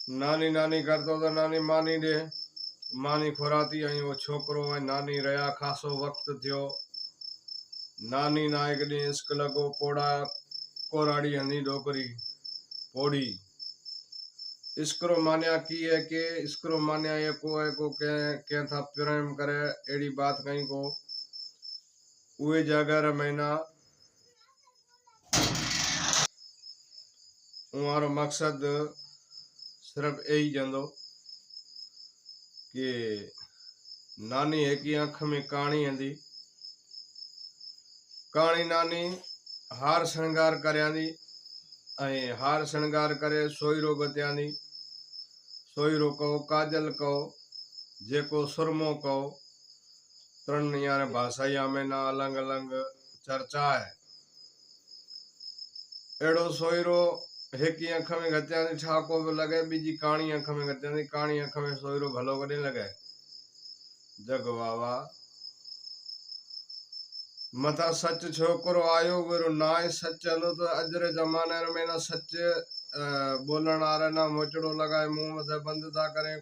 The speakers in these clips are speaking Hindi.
नानी नानी करतो तो नानी मानी दे मानी खुराती आई वो छोकरो है नानी रहा खासो वक्त थियो। नानी ना एक दिन स्कूल को पोड़ा कोराड़ी हंदी डोकरी पोड़ी इसकरो मान्या की है के इसकरो मान्या ये को के था प्रेम करे एड़ी बात कहीं को उए जगह महीना उहारो मकसद सिर्फ यही जंदो कि नानी है की आँख में कहानी हंदी कहानी नानी हार श्रृंगार करयांदी हार श्रृंगार करे सोईरो गत्यांदी सोईरो कहो काजल कहो जेको सुरमो कहो त्रण यार भाषाया में ना अलग अलग चर्चा है एड़ो सोईरो एक ही अख में गत्यांदी ठाको भी लगे बीजी कहानी अख में गत्यांदी कहानी अख में सोईरो भलो कदे लगे जग वावा मथा सच छोकरो आयो वेरो नाय सच चलो तो अजरे जमाने में ना सच बोलन आ रहा ना मोचड़ो लगाए मुंह में बंद था करे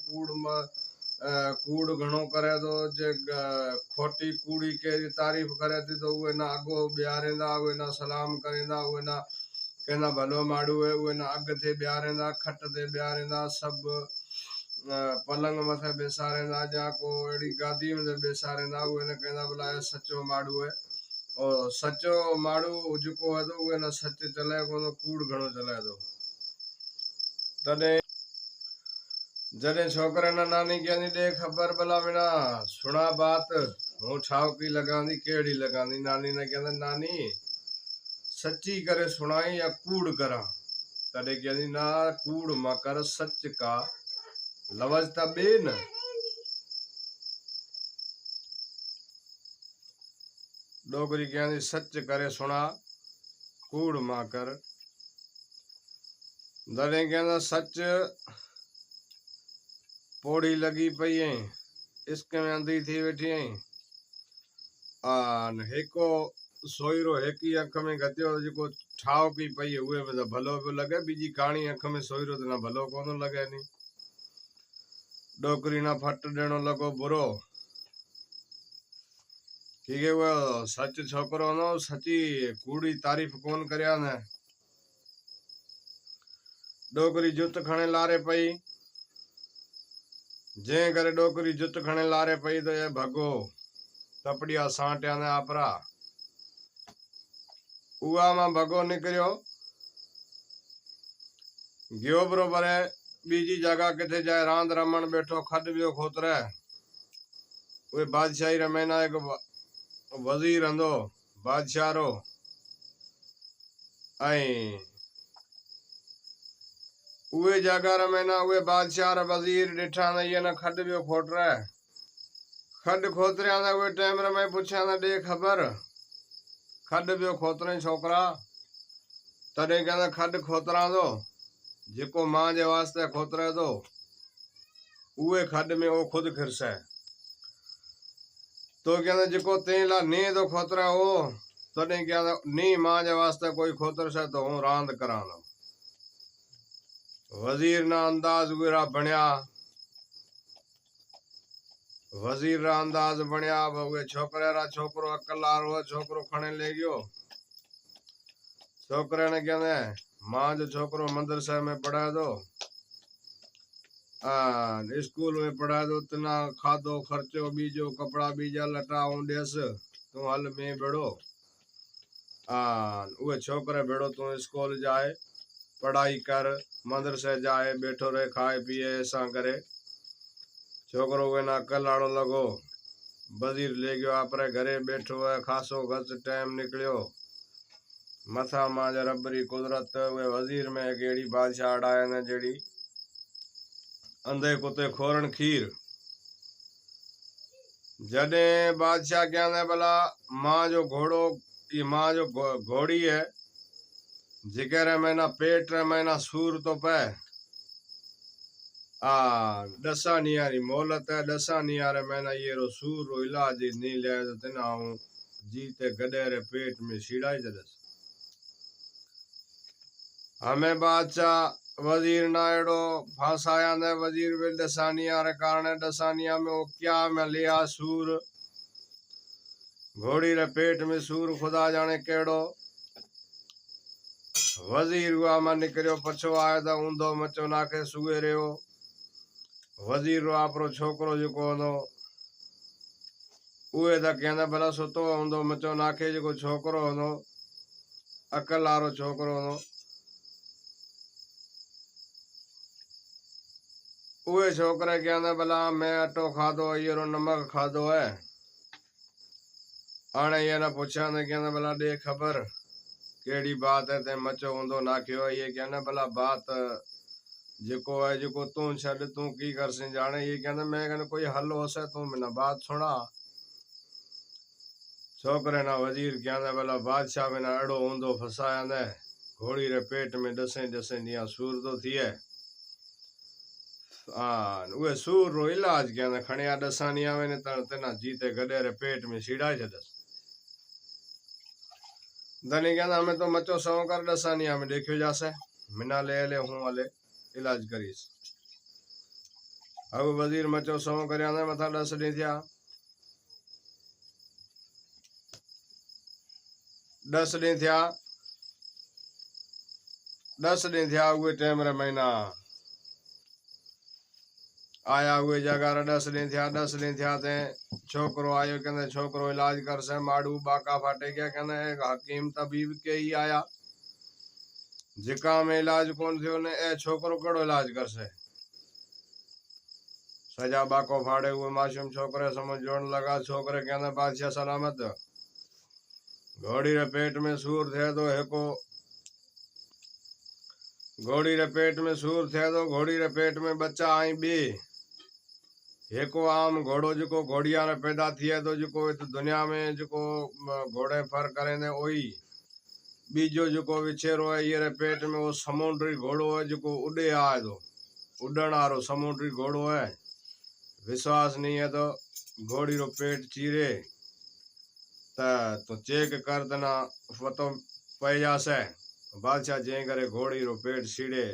कूड़ घणो करे तो जे खोटी कूड़ी के तारीफ करे थी तो वे ना अगो ब्यारेंदा वे ना सलाम करेंदा वे ना कहना भलो माड़ू है वे ना अग थे ब्यारेंदा खट थे ब्यारेंदा सब पलंग मथे बेसारेंदा जाको एड़ी गादी में बेसारेंदा वे ना कहना भला सच्चो माड़ू है और सच्चो माड़ू जो है तो वे ना सच चले को कूड़ घणो चले तो तने जने छोकरे ना नानी कहनी दे खबर भला बिना सुना बात हूँ छाव की लगांदी केड़ी लगांदी नानी ने कहना नानी सच्ची करे सुनाई या कूड़ करा तने कहनी ना कूड़ मा कर सच का लवज तबे न डोगरी कहनी सच करे सुना कूड़ मा कर दने कहना सच पोड़ी लगी पई है इसके में अंधी थी बैठी है आन हेको सोईरो हेकी अख में गत्यो जो ठाव की पई है उहे में भलो भी लगे बीजी कहानी अख में सोईरो तो ना भलो कोन लगे नी डोकरी ना फट देनो लगो बुरो ठीक है वो सच छोकरो नो सच्ची कूड़ी तारीफ कौन करया ने डोकरी जुत खणे लारे पई जे करे डोकरी जुत खणे लारे पई तो ये भगो तपड़िया सांट्या ने आपरा उआ में भगो निकलियो गयो बरोबर है बीजी जगह किथे जाए रांद रमन बैठो खड बियो खोतरे वे बादशाही रे महीना एक वजीर हंदो बादशाह रो आई उहे जगह रे महीना उहे बादशाह रे वजीर डिठा ने ये ना खड बियो खोतरे खड खोतरिया ने उहे टाइम रे मैं पूछा ना दे खबर खड बियो खोतरे छोकरा तडे कहंदा खड खोतरा दो जेको मां जे वास्ते खोतरे दो उहे खड में वो खुद खिरसे तो कहंदा जेको तेला नी दो खोतरा हो तडे कहंदा नी मां जे वास्ते कोई खोतर से तो हूं रांद करानो वजीर ना अंदाज गुरा बनया वजीर रा अंदाज बनया वे छोकरे रा छोकरो अकलार हो छोकरो खणे ले गयो छोकरे ने कहंदे मां जो छोकरो मदरसा में पढ़ा दो स्कूल में पढ़ा दो तना खादो खर्चो बीजो कपड़ा बीजा लटा देस तू हल में बेड़ो उहे छोकरे बेड़ो तू स्कूल जाए पढ़ाई कर मदरसे जाए बैठो रहे खाए पिए ऐसा करे छोकरो वे ना कलाड़ो लगो वजीर ले गयो आपरे घरे बैठो है खासो गच टाइम निकलियो मथा मां रबरी कुदरत वे वजीर में गेड़ी बादशाह अड़ाया ने जेड़ी अंधे कुत्ते खोरण खीर जडे बादशाह कहने भला मां जो घोड़ो ये मां जो घोड़ी है जिगर में ना पेट में ना सूर तो पे दसा नियारी मोहलत है दसा नियारे में ना ये रो सूर रो इलाज नहीं ले तो तना जीते गडेरे पेट में सीढ़ाई दस हमें बादशाह वजीर नायडो फांसाया ने वजीर वे डसानिया रे कारण डसानिया में वो क्या में लिया सूर घोड़ी रे पेट में सूर खुदा जाने केड़ो वजीर हुआ में निकलियो पछो आयो त ऊंधो मचो नाखे सुए रहो वजीर रो आपरो छोकरो जो नो उहे त कहंदा भला सुतो ऊंधो मचो नाखे जो छोकरो हो अकल वारो छोकरो हो उहे छोकरे कहंदा भला मैं अटो खाधो ये नमक खाधो है आने ये ना पूछा ने कहंदा भला दे खबर केड़ी बात है ते मचो ऊंधो नाख्यो ये कहंदा भला बात जिको है जिको तू छड़ तू की कर से जाने ये कहंदा मैं कहना कोई हल हो से तू मैंने बात सुना छोकरे ना वजीर कहंदा भला बादशाह में अड़ो ऊंधो फसाया ने घोड़ी रे पेट में डसे डसे निया सूर तो थी है उहे सूर रो इलाज कहंदा खणिया डसानिया में ने तना जीते गडे रे पेट में सीड़ाई छदस धनी कहंदा हमें तो मचो सौ कर डसानिया में देखियो जासे मिना ले ले हूं वाले इलाज करीस अब वजीर मचो सौ करया ने मथा 10 डी थिया 10 डी थिया 10 डी थिया उहे टाइम रे महीना आया हुए जगह रे 10 डी थिया ते छोकरो आयो कहंदे छोकरो इलाज कर से माड़ू बाका फाटे गया कहंदे एक हकीम तबीब के ही आया जिका में इलाज कौन थियो ने ए छोकरो कड़ो इलाज कर से सजा बाको फाड़े हुए मासूम छोकरे समझ जोड़न लगा छोकरे कहंदे बादशाह सलामत घोड़ी रे पेट में सूर थे तो हेको घोड़ी रे पेट में सूर थे तो घोड़ी रे पेट में बच्चा आई बी हेको आम घोड़ो जो घोड़िया ने पैदा थिए तो जो दुनिया में जो घोड़े फर करे ने ओही बीजो जो विछेरो है ये रे पेट में वो समुद्री घोड़ो है जो उड़े आए तो उड़न आरो समुद्री घोड़ो है विश्वास नहीं है तो घोड़ी रो पेट चीरे तो चेक कर देना फतो पै जासे बादशाह जे करे घोड़ी रो पेट सीड़े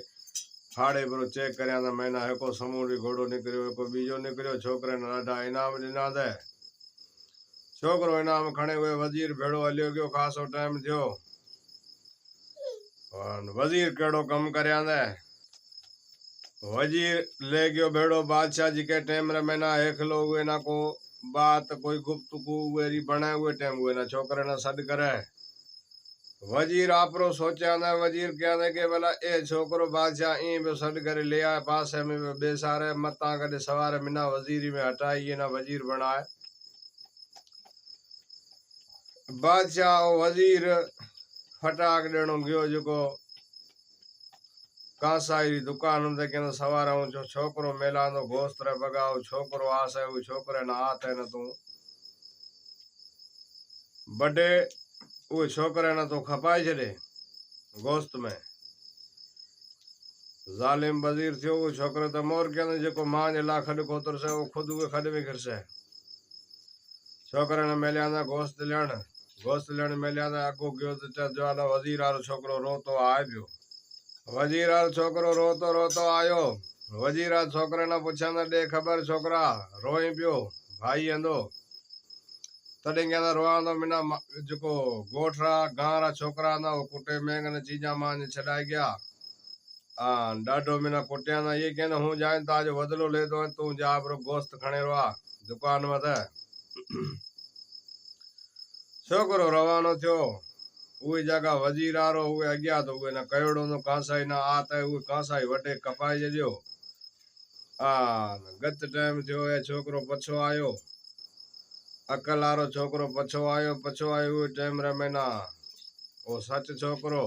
फाड़े पर चेक करया था मैंने हेको समुद्री घोड़ो निकलियो हेको बीजो निकलियो छोकरे ने ॾाढा इनाम ॾिना दे छोकरो इनाम खणे हुए वजीर भेड़ो हलियो गयो खासो टाइम थियो वजीर केड़ो कम करया दे वजीर ले गयो भेड़ो बादशाह जी के टाइम रे मैंने हेखलो हुए ना को बात कोई गुफ्तगू वेरी बने हुए टाइम हुए ना छोकरे ने सद करे वजीर आपरो सोचा ना वजीर क्या ने के भला ए छोकरो बादशाह ई बे सड करे ले आए पास में बेसारे मता कदे सवार मिना वजीरी में हटाई ये ना वजीर बनाए बादशाह वजीर फटाक देनो गयो जो कासाई दुकान ते के सवार जो छोकरो मेला नो गोश्त रे बगाओ छोकरो आसे वो छोकरे ना आते न तू बड़े वो छोकरे ना तो खपाई छे गोश्त में जालिम वजीर थियो वो छोकरो तो मोर के जो मां जे ला खड कोतर से वो खुद वो खड में खिरसे छोकरे ने मेलिया गोश्त लेण मेलिया अगो गयो तो जो वजीर आरो छोकरो रोतो आए पियो वजीर आरो छोकरो रोतो आयो वजीर आ छोकरे ने पूछा दे खबर छोकरा रोई पियो भाई अंदो तॾहिं कहंदा रोआंदो मिना जो गोठरा गांव रा छोकरा ना वो कुटे में चीजा मान छड़ाई गया डाडो मिना कुटिया ना ये कहना हूँ जाए ताज बदलो ले दो तू जा पर गोश्त खणे रहा दुकान मथे छोकरो रवानो थियो उही जगह वजीर आरो उहे अग्या तो उहे ना कयोड़ो नो कासाई ना आत है उहे कासाई वडे कपाई जजो गत टाइम थियो ए छोकरो पछो आयो अकल आरो छोकरो पछो आयो उहे टाइम रे मैना ओ सच छोकरो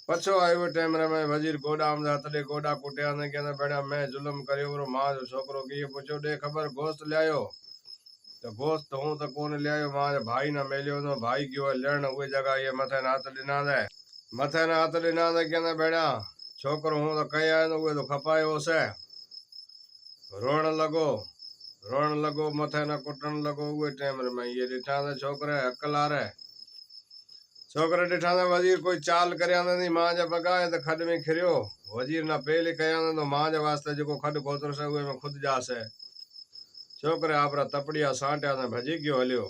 पछो आयो टाइम रे मैं वजीर गोडा में हथले गोडा कुटिया ने कहना बेड़ा मैं जुल्म करियो रो मां जो छोकरो की पूछो दे खबर गोश्त लायो तो गोश्त हूं तो कोन लायो मां भाई ना मेलियो नो भाई गयो लेण उहे जगह ये मथे ना हाथ दिना दे कहना बेड़ा छोकरो हूं तो कया तो उहे तो खपायो से रोण लगो मथे ना कुटन लगो उहे टाइम रे मैं ये डिठा छोकरे अकल आ रे छोकरे डिठा था वजीर कोई चाल करया नहीं मां जा बगाए तो खड में खिरियो। वजीर ना पहले कया तो मां जे वास्ते जो खड खोतर से में खुद जासे। छोकरे आपरा तपड़िया सांटिया ने भजी गयो हलियो।